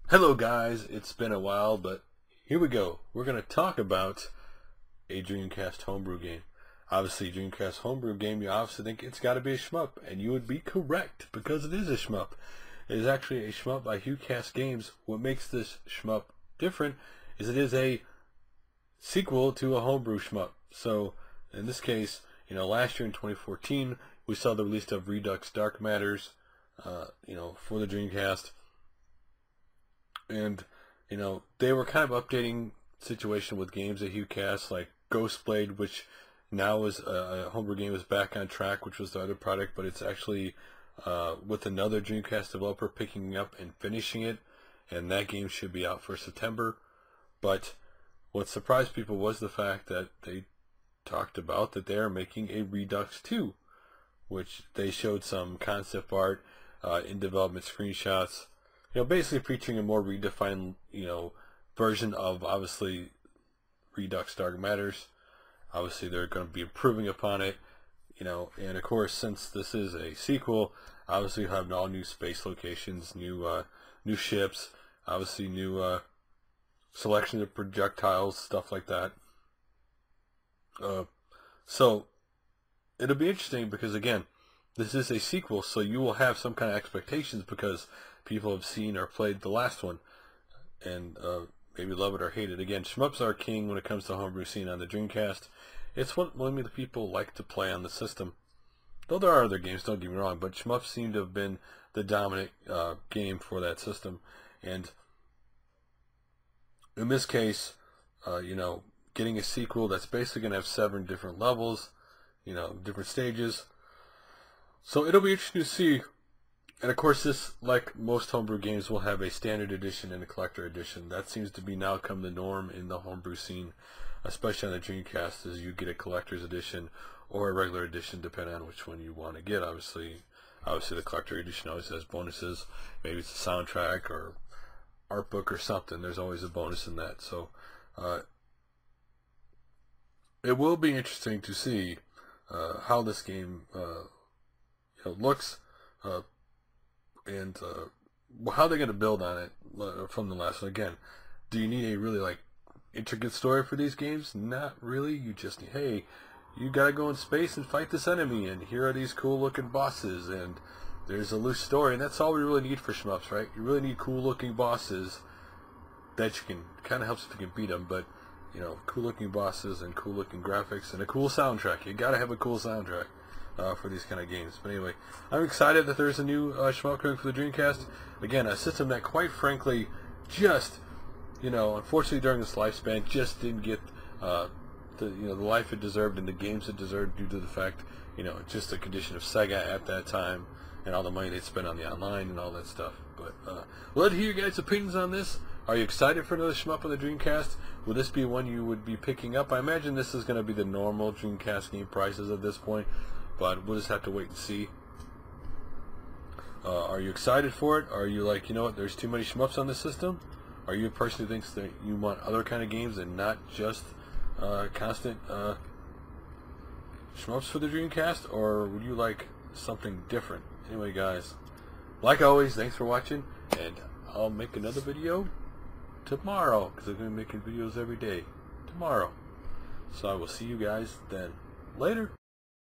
Hello guys, it's been a while, but here we go. We're going to talk about a Dreamcast homebrew game. Obviously, Dreamcast homebrew game, you obviously think it's got to be a shmup, and you would be correct, because it is a shmup. It is actually a shmup by Hucast Games. What makes this shmup different is it is a sequel to a homebrew shmup. So, in this case, last year in 2014, we saw the release of ReDux Dark Matters, for the Dreamcast. And, they were kind of updating situation with games at Hucast, like Ghostblade, which now is a homebrew game, is back on track, which was the other product, but it's actually with another Dreamcast developer picking up and finishing it, and that game should be out for September. But what surprised people was the fact that they talked about that they are making a ReDux 2, which they showed some concept art, in development screenshots, basically featuring a more redefined, version of, obviously, ReDux Dark Matters. Obviously, they're going to be improving upon it, and of course, since this is a sequel, obviously you have all new space locations, new ships, obviously new selection of projectiles, stuff like that. So it'll be interesting because, again, this is a sequel, so you will have some kind of expectations because people have seen or played the last one, and maybe love it or hate it. Again, shmups are king when it comes to homebrew scene on the Dreamcast. It's what many of the people like to play on the system. Though there are other games, don't get me wrong, but shmups seem to have been the dominant game for that system. And in this case, getting a sequel that's basically going to have 7 different levels, different stages. So it'll be interesting to see. And of course, this, like most homebrew games, will have a standard edition and a collector edition. That seems to be now come the norm in the homebrew scene, especially on the Dreamcast, is you get a collector's edition or a regular edition, depending on which one you want to get. Obviously the collector edition always has bonuses. Maybe it's a soundtrack or art book or something. There's always a bonus in that. So it will be interesting to see how this game looks, and how they're going to build on it from the last one. Again, do you need a really intricate story for these games? Not really. You just need, hey, you got to go in space and fight this enemy, and here are these cool looking bosses, and there's a loose story, and that's all we really need for shmups, right? You really need cool looking bosses that you can, kind of helps if you can beat them, but cool looking bosses and cool looking graphics and a cool soundtrack. You got to have a cool soundtrack for these kind of games. But anyway, I'm excited that there's a new shmup coming for the Dreamcast. Again, a system that, quite frankly, just, unfortunately during its lifespan, just didn't get the life it deserved and the games it deserved due to the fact, just the condition of Sega at that time and all the money they spent on the online and all that stuff. But we'll let hear your guys' opinions on this. Are you excited for another shmup on the Dreamcast? Will this be one you would be picking up? I imagine this is going to be the normal Dreamcast game prices at this point, but we'll just have to wait and see. Are you excited for it? Are you like, there's too many shmups on the system? Are you a person who thinks that you want other kind of games and not just constant shmups for the Dreamcast? Or would you like something different? Anyway, guys, like always, thanks for watching, and I'll make another video tomorrow, because I'm going to be making videos every day tomorrow. So I will see you guys then. Later.